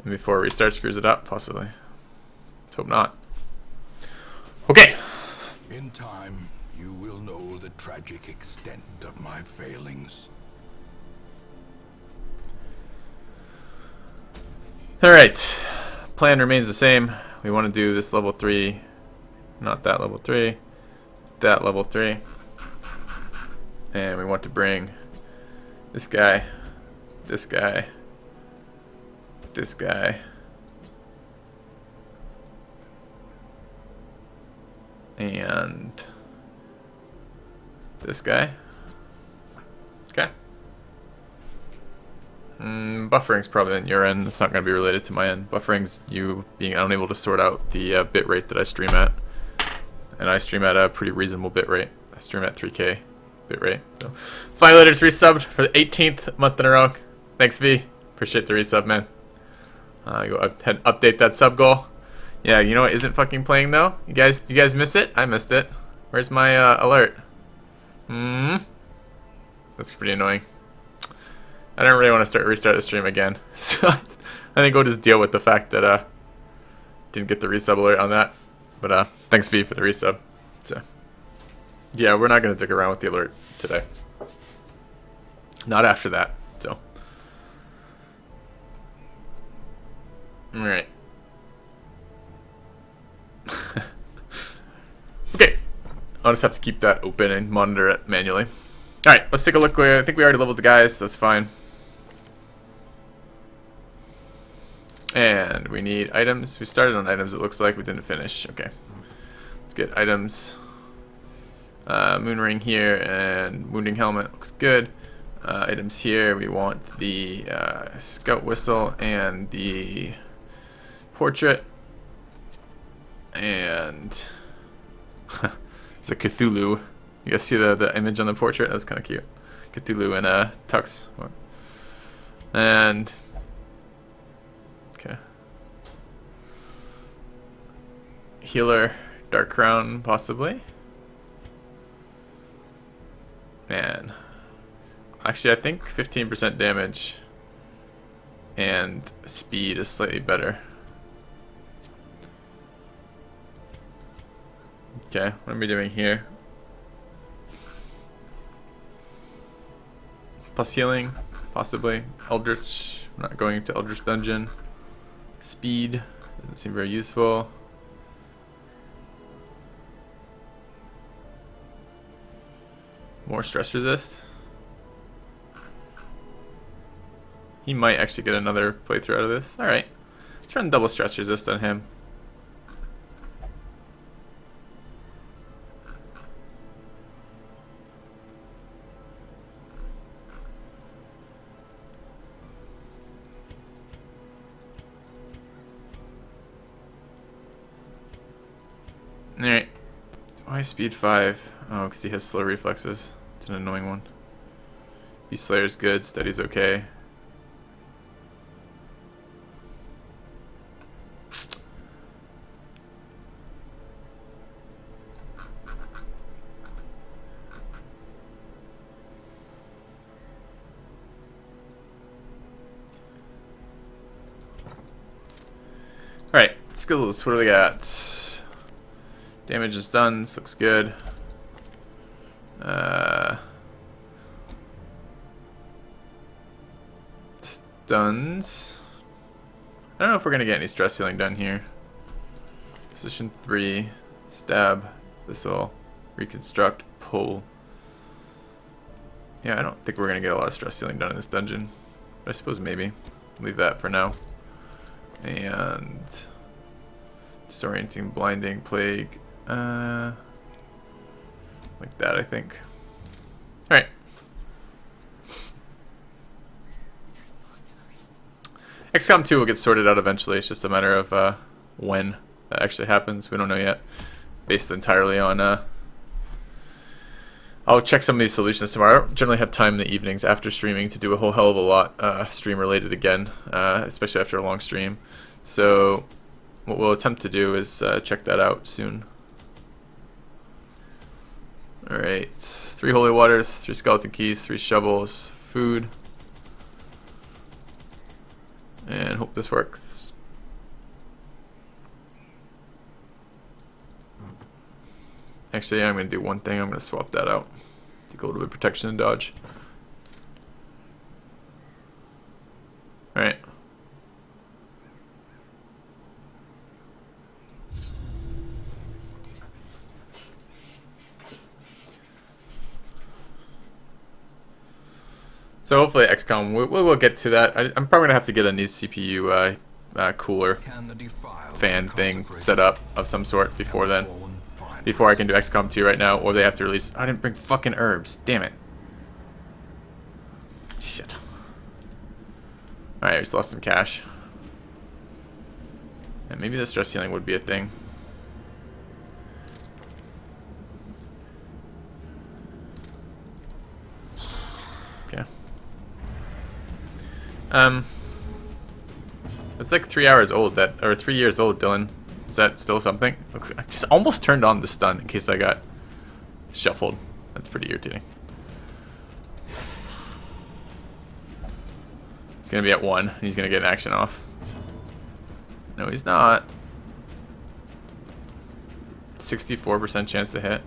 And before restart screws it up, possibly. Let's hope not. Okay. In time, you will know the tragic extent of my failings. Alright. Plan remains the same. We want to do this level 3. Not that level 3. That level 3. And we want to bring this guy, this guy, this guy, and this guy. Okay. Buffering's probably on your end. It's not going to be related to my end. Buffering's you being unable to sort out the bit rate that I stream at. And I stream at a pretty reasonable bit rate. I stream at 3K bit rate. So, Violators resubbed for the 18th month in a row. Thanks, V. Appreciate the resub, man. Go ahead and update that sub goal. Yeah, you know what isn't fucking playing though? You guys miss it? I missed it. Where's my alert? That's pretty annoying. I don't really want to restart the stream again. So I think we'll just deal with the fact that didn't get the resub alert on that. But thanks V for the resub. So yeah, we're not gonna dick around with the alert today. Not after that. So alright. Okay. I'll just have to keep that open and monitor it manually. Alright, let's take a look. I think we already leveled the guys. That's fine. And we need items. We started on items, it looks like. We didn't finish. Okay. Let's get items. Moon ring here and wounding helmet. Looks good. Items here. We want the scout whistle and the portrait. And it's a Cthulhu. You guys see the image on the portrait? That's kind of cute. Cthulhu in a tux. And okay. Healer, Dark Crown, possibly. Man. Actually, I think 15% damage and speed is slightly better. Okay, what am I doing here? Plus healing, possibly. Eldritch, I'm not going to Eldritch Dungeon. Speed, doesn't seem very useful. More stress resist. He might actually get another playthrough out of this. Alright, let's run double stress resist on him. Alright. Why speed 5? Oh, because he has slow reflexes. It's an annoying one. Beast Slayer's good, Steady's okay. Alright, skills, what do we got? Damage is done, this looks good. Stuns. I don't know if we're gonna get any stress healing done here. Position 3, stab, this'll reconstruct, pull. Yeah, I don't think we're gonna get a lot of stress healing done in this dungeon. But I suppose maybe. Leave that for now. And disorienting, blinding, plague. Like that, I think. Alright. XCOM 2 will get sorted out eventually. It's just a matter of when that actually happens. We don't know yet. Based entirely on... I'll check some of these solutions tomorrow. Generally have time in the evenings after streaming to do a whole hell of a lot stream related again. Especially after a long stream. So what we'll attempt to do is check that out soon. Alright, 3 holy waters, 3 skeleton keys, 3 shovels, food. And hope this works. Actually, I'm going to do one thing. I'm going to swap that out to go a little bit protection and dodge. Alright. So hopefully XCOM, we'll get to that. I'm probably going to have to get a new CPU cooler fan thing set up of some sort before then. Before I can do XCOM 2 right now, or they have to release... I didn't bring fucking herbs. Damn it. Shit. Alright, we just lost some cash. And maybe the stress healing would be a thing. Okay. It's like 3 hours old, or 3 years old, Dylan. Is that still something? I just almost turned on the stun in case I got shuffled. That's pretty irritating. He's gonna be at 1, and he's gonna get an action off. No, he's not. 64% chance to hit.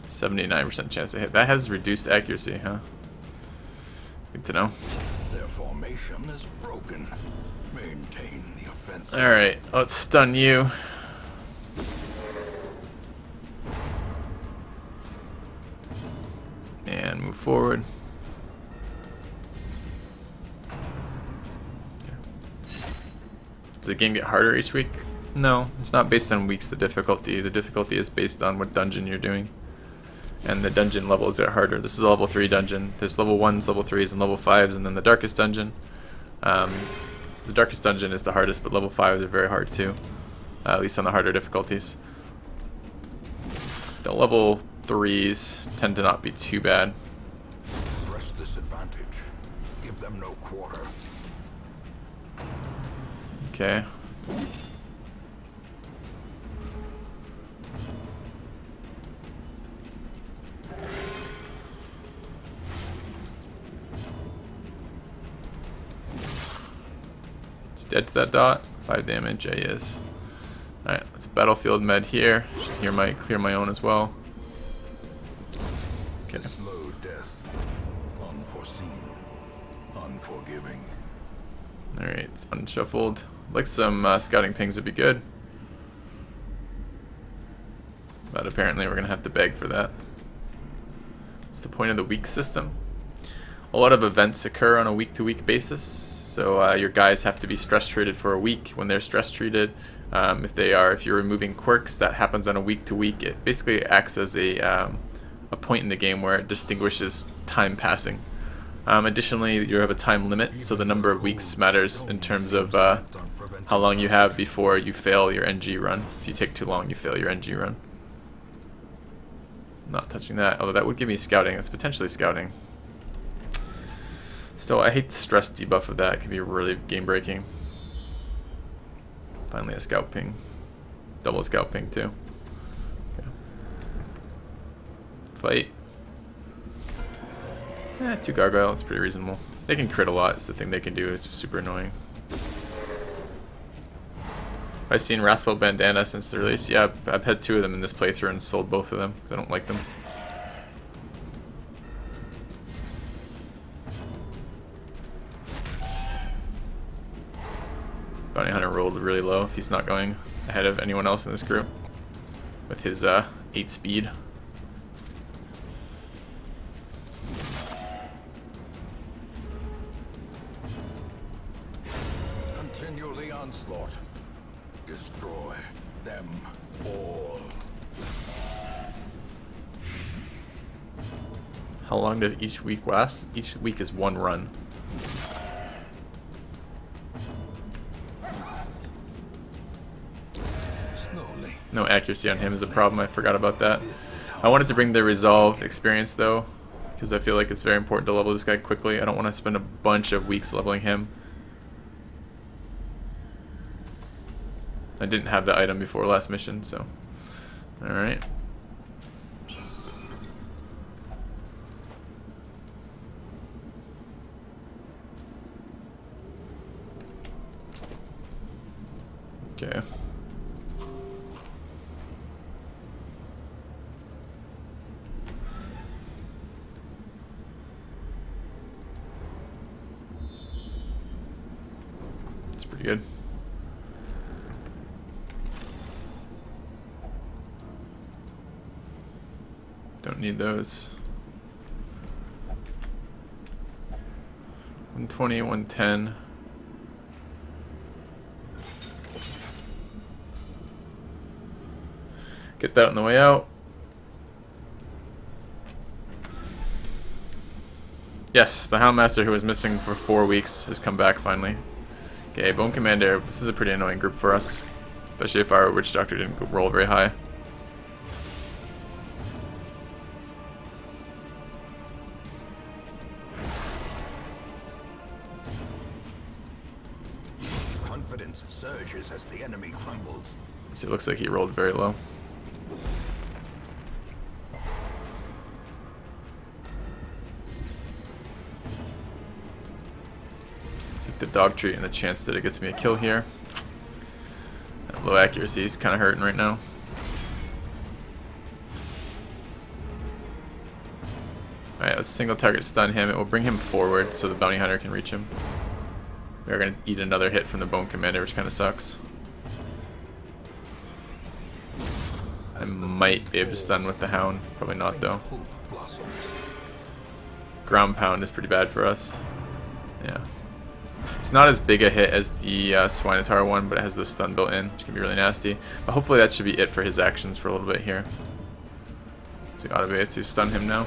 79% chance to hit. That has reduced accuracy, huh? Good to know. Their formation is broken. Maintain the offensive. Alright, let's stun you. And move forward. Does the game get harder each week? No, it's not based on weeks, the difficulty. The difficulty is based on what dungeon you're doing. And the dungeon levels get harder. This is a level 3 dungeon. There's level 1s, level 3s, and level 5s, and then the darkest dungeon. The darkest dungeon is the hardest, but level 5s are very hard too. At least on the harder difficulties. The level 3s tend to not be too bad. Press this advantage. Give them no quarter. Okay. It's dead to that dot. 5 damage, yeah, he is. Alright, let's battlefield med here. Should clear my own as well. Okay. Slow death. Unforeseen. Unforgiving. Alright, it's unshuffled. Like some scouting pings would be good. But apparently we're going to have to beg for that. What's the point of the week system? A lot of events occur on a week-to-week basis. So your guys have to be stress treated for a week. When they're stress treated, if you're removing quirks, that happens on a week-to-week. It basically acts as a point in the game where it distinguishes time passing. Additionally, you have a time limit, so the number of weeks matters in terms of how long you have before you fail your NG run. If you take too long, you fail your NG run. Not touching that, although that would give me scouting. That's potentially scouting. Still, I hate the stress debuff of that. It can be really game-breaking. Finally a scout ping. Double scout ping, too. Okay. Fight. 2 gargoyle, it's pretty reasonable. They can crit a lot, it's the thing they can do, it's super annoying. I've seen Wrathful Bandana since the release. Yeah, I've had 2 of them in this playthrough and sold both of them, because I don't like them. Bounty Hunter rolled really low if he's not going ahead of anyone else in this group. With his 8 speed. Continue the onslaught. Destroy them all. How long does each week last? Each week is 1 run. Slowly. No accuracy on him is a problem, I forgot about that. I wanted to bring the resolve experience though, because I feel like it's very important to level this guy quickly. I don't want to spend a bunch of weeks leveling him. I didn't have the item before last mission, so... Alright. Okay. That's pretty good. Don't need those. 120, 110. Get that on the way out. Yes, the Houndmaster who was missing for 4 weeks has come back finally. Okay, Bone Commander. This is a pretty annoying group for us, especially if our Witch Doctor didn't roll very high. Confidence surges as the enemy crumbles. So it looks like he rolled very low. Take the dog treat and the chance that it gets me a kill here. That low accuracy is kind of hurting right now. Alright, let's single target stun him. It will bring him forward so the bounty hunter can reach him. We're going to eat another hit from the Bone Commander, which kind of sucks. I might be able to stun with the Hound. Probably not, though. Ground Pound is pretty bad for us. Yeah. It's not as big a hit as the Swinotar one, but it has the stun built in, which can be really nasty. But hopefully that should be it for his actions for a little bit here. So we ought to be able to stun him now.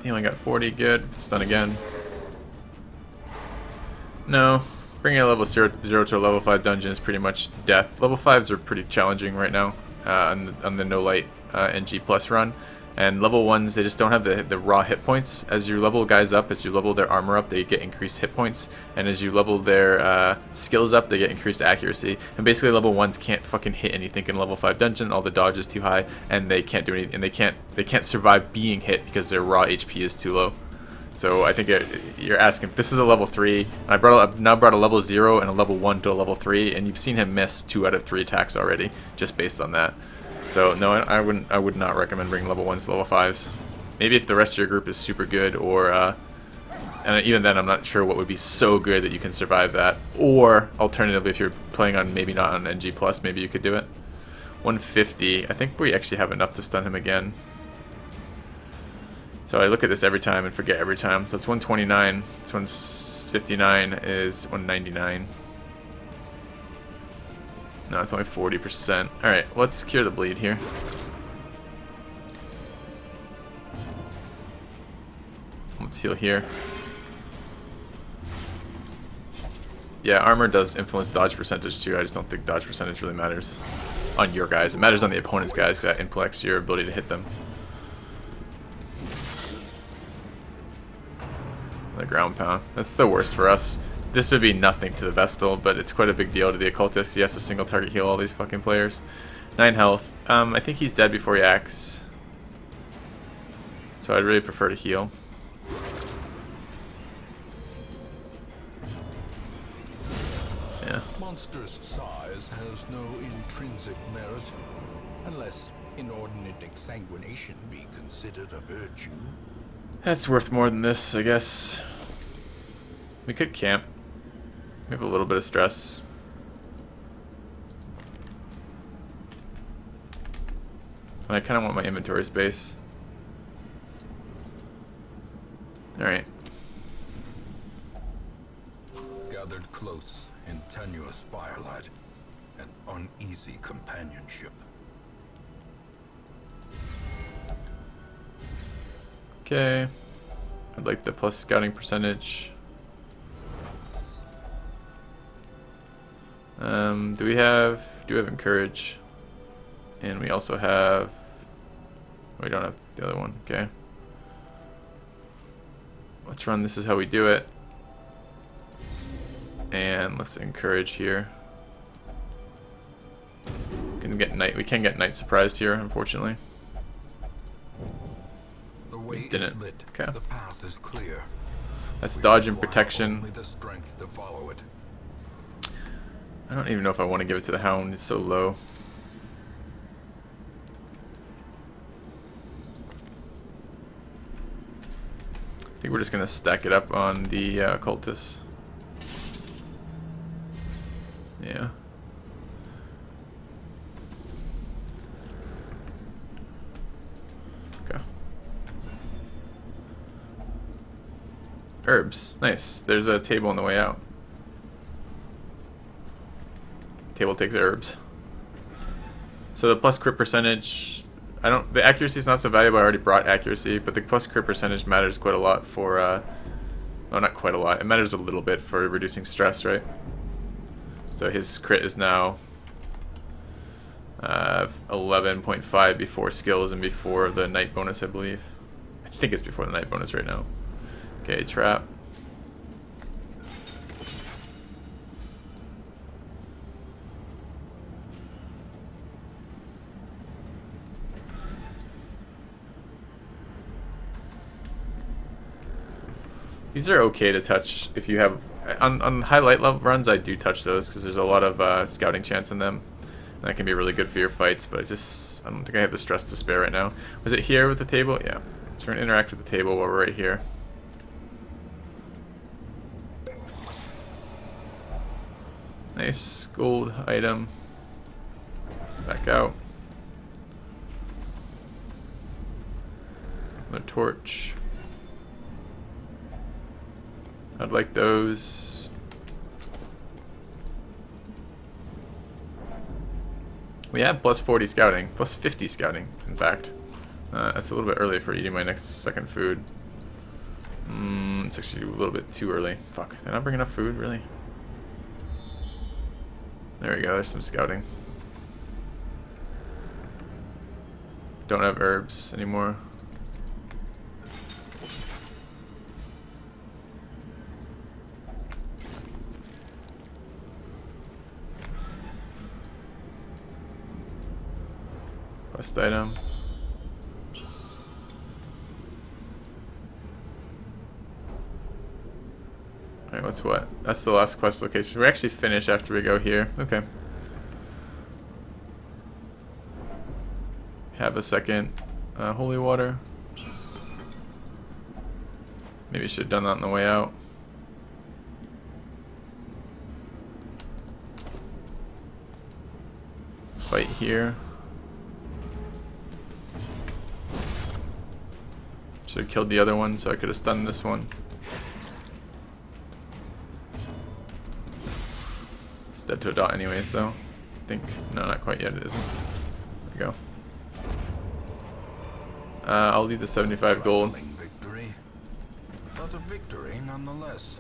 He only got 40, good. Stun again. No. Bringing a level 0 to a level 5 dungeon is pretty much death. Level 5s are pretty challenging right now on the no light NG plus run. And level 1s, they just don't have the raw hit points. As you level guys up, as you level their armor up, they get increased hit points. And as you level their skills up, they get increased accuracy. And basically level 1s can't fucking hit anything in level 5 dungeon. All the dodge is too high, and they can't do anything. And they can't survive being hit because their raw HP is too low. So I think you're asking if this is a level 3. I've now brought a level 0 and a level 1 to a level 3, and you've seen him miss 2 out of 3 attacks already, just based on that. So no, I would not recommend bringing level 1s to level 5s. Maybe if the rest of your group is super good, or and even then I'm not sure what would be so good that you can survive that. Or alternatively, if you're playing on maybe not on NG plus, maybe you could do it. 150. I think we actually have enough to stun him again. So I look at this every time and forget every time. So it's 129. This one's 59 is 199. No, it's only 40%. Alright, let's cure the bleed here. Let's heal here. Yeah, armor does influence dodge percentage too. I just don't think dodge percentage really matters on your guys. It matters on the opponent's guys, because that impacts your ability to hit them. The ground pound. That's the worst for us. This would be nothing to the Vestal, but it's quite a big deal to the Occultist. He has to single target heal all these fucking players. 9 health. I think he's dead before he acts. So I'd really prefer to heal. Yeah. Monstrous size has no intrinsic merit, unless inordinate exsanguination be considered a virtue. That's worth more than this, I guess. We could camp. We have a little bit of stress. And I kind of want my inventory space. Alright. Gathered close in tenuous firelight and uneasy companionship. Okay. I'd like the plus scouting percentage. Do we have encourage? And we also have, we don't have the other one, okay. let's run This Is How We Do It. And let's encourage here. We can get Knight surprised here, unfortunately. The way Didn't. is lit. Okay. The path is clear. That's We dodge and require protection. only the strength to follow it. I don't even know if I want to give it to the Hound. It's so low. I think we're just going to stack it up on the Cultist. Yeah. Okay. Herbs. Nice. There's a table on the way out. Table takes herbs. So the plus crit percentage, the accuracy is not so valuable. I already brought accuracy, but the plus crit percentage matters quite a lot for well, not quite a lot. It matters a little bit for reducing stress, right? So his crit is now 11.5 before skills and before the night bonus, I believe. I think it's before the night bonus right now. Okay, trap. These are okay to touch if you have... On highlight level runs, I do touch those because there's a lot of scouting chance in them. And that can be really good for your fights, but I don't think I have the stress to spare right now. Was it here with the table? Yeah. So we're going to interact with the table while we're right here. Nice gold item. Back out. Another torch. I'd like those. We have plus 40 scouting, plus 50 scouting, in fact. That's a little bit early for eating my next second food. It's actually a little bit too early. Fuck, did I not bring enough food, really? There we go, there's some scouting. Don't have herbs anymore. Quest item. Alright, what's what? That's the last quest location. We actually finish after we go here. Okay. Have a second holy water. Maybe should have done that on the way out. Fight here. Should have killed the other one so I could have stunned this one. It's dead to a dot anyways though. I think. No, not quite yet, it isn't. There we go. I'll leave the 75 gold. Victory, but a victory nonetheless.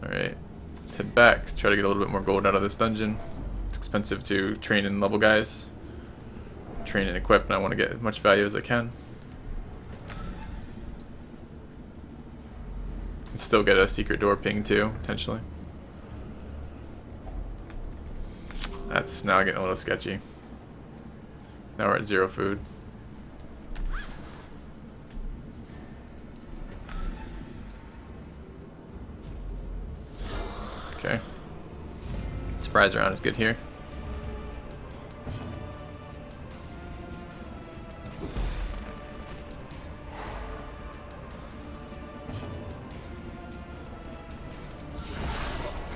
Alright. Let's head back. Try to get a little bit more gold out of this dungeon. It's expensive to train and level guys. Train and equip, and I want to get as much value as I can. And still get a secret door ping too, potentially. That's now getting a little sketchy. Now we're at 0 food. Okay. Surprise round is good here.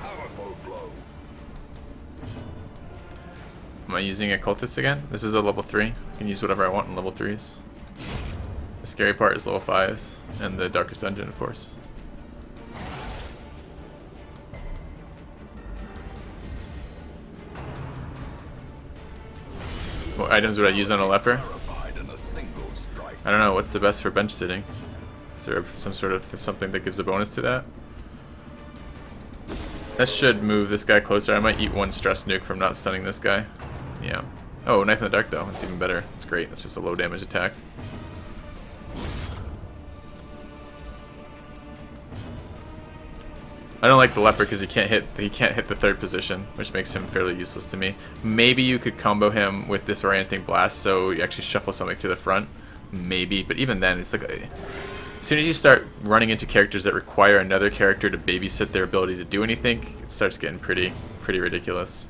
Powerful blow. Am I using a cultist again? This is a level 3. I can use whatever I want in level 3s. The scary part is level 5s, and the darkest dungeon, of course. What items would I use on a leper? I don't know, what's the best for bench sitting? Is there some sort of something that gives a bonus to that? That should move this guy closer. I might eat one stress nuke from not stunning this guy. Yeah. Oh, Knife in the Dark though. It's even better. It's great. It's just a low damage attack. I don't like the leper because he can't hit the third position, which makes him fairly useless to me. Maybe you could combo him with Disorienting Blast, so you actually shuffle something to the front. Maybe, but even then, it's like as soon as you start running into characters that require another character to babysit their ability to do anything, it starts getting pretty ridiculous.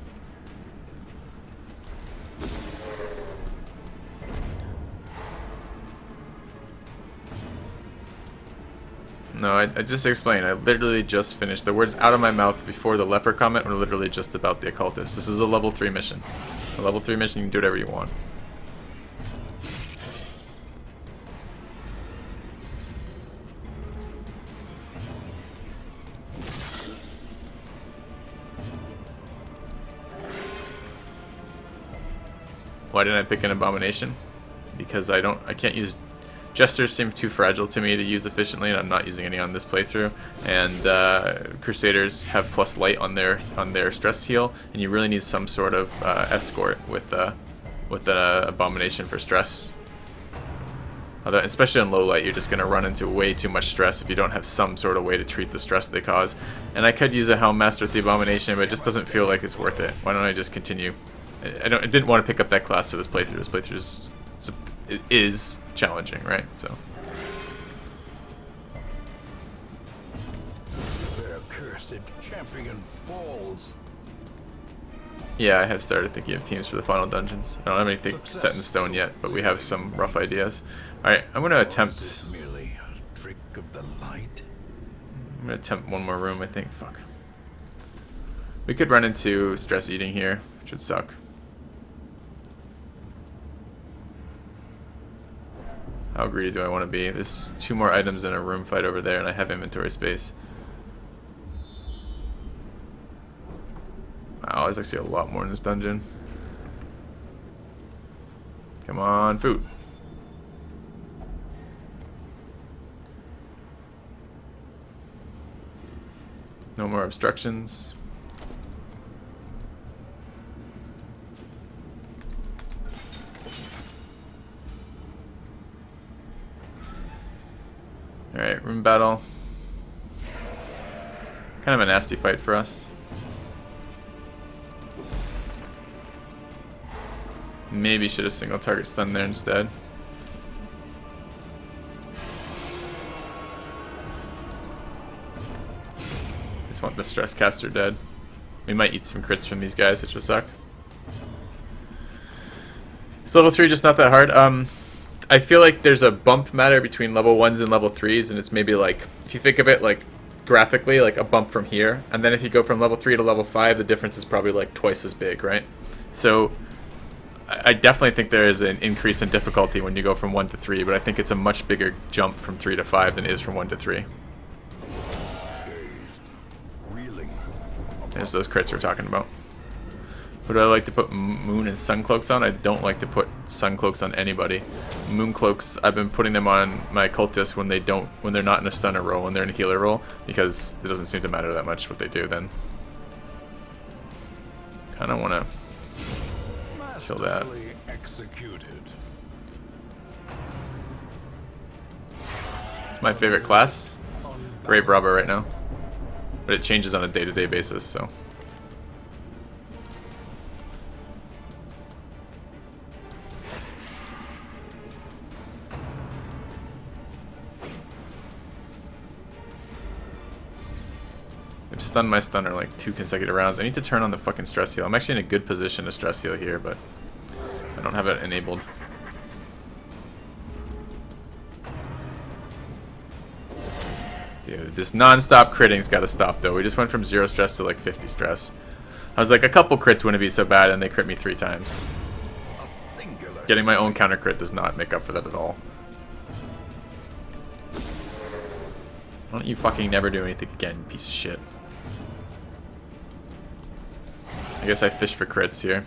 No, I just explained. I literally just finished. The words out of my mouth before the leper comment were literally just about the occultist. This is a level 3 mission. A level 3 mission, you can do whatever you want. Why didn't I pick an abomination? Because I can't use... Jesters seem too fragile to me to use efficiently, and I'm not using any on this playthrough. And Crusaders have plus light on their stress heal, and you really need some sort of escort with an abomination for stress. Although, especially on low light, you're just going to run into way too much stress if you don't have some sort of way to treat the stress they cause. And I could use a Helm Master with the abomination, but it just doesn't feel like it's worth it. Why don't I just continue? I didn't want to pick up that class for this playthrough. This playthrough is challenging, right? So. Their cursed champion falls. Yeah, I have started thinking of teams for the final dungeons. I don't have anything set in stone yet, but we have some rough ideas. Alright, I'm going to attempt... Merely a trick of the light. I'm going to attempt one more room, I think. Fuck. We could run into stress eating here, which would suck. How greedy do I want to be? There's 2 more items in a room fight over there, and I have inventory space. Wow, there's actually a lot more in this dungeon. Come on, food. No more obstructions. Alright, room battle. Kind of a nasty fight for us. Maybe should have single target stun there instead. Just want the stress caster dead. We might eat some crits from these guys, which will suck. It's level 3 just not that hard. I feel like there's a bump matter between level 1s and level 3s, and it's maybe like, if you think of it like graphically, like a bump from here, and then if you go from level 3 to level 5, the difference is probably like twice as big, right? So I definitely think there is an increase in difficulty when you go from 1 to 3, but I think it's a much bigger jump from 3 to 5 than it is from 1 to 3. There's those crits we're talking about. Who do I like to put moon and sun cloaks on? I don't like to put sun cloaks on anybody. Moon cloaks, I've been putting them on my cultists when they're not in a stunner roll, when they're in a healer roll, because it doesn't seem to matter that much what they do then. Kind of want to kill that. It's my favorite class. Grave Robber right now. But it changes on a day-to-day basis, so. I've stunned my stunner like 2 consecutive rounds. I need to turn on the fucking stress heal. I'm actually in a good position to stress heal here, but I don't have it enabled. Dude, this non-stop critting's gotta stop though. We just went from 0 stress to like 50 stress. I was like, a couple crits wouldn't be so bad, and they crit me 3 times. Getting my own counter crit does not make up for that at all. Why don't you fucking never do anything again, you piece of shit. I guess I fish for crits here.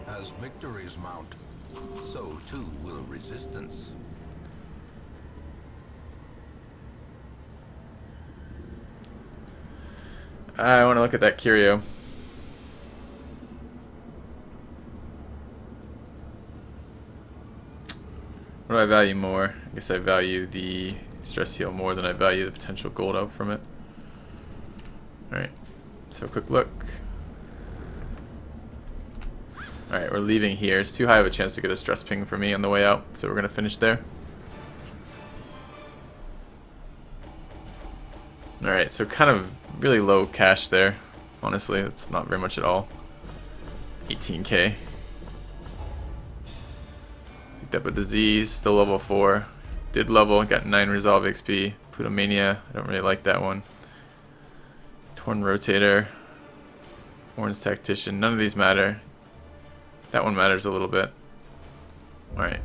As victories mount, so too will resistance. I want to look at that curio. What do I value more? I guess I value the stress heal more than I value the potential gold out from it. Alright, so a quick look. Alright, we're leaving here. It's too high of a chance to get a stress ping for me on the way out, so we're going to finish there. Alright, so kind of really low cash there. Honestly, it's not very much at all. 18k. Picked up a disease, still level 4. Did level, got 9 resolve XP. Plutomania, I don't really like that one. Torn Rotator. Horns Tactician, none of these matter. That one matters a little bit. Alright.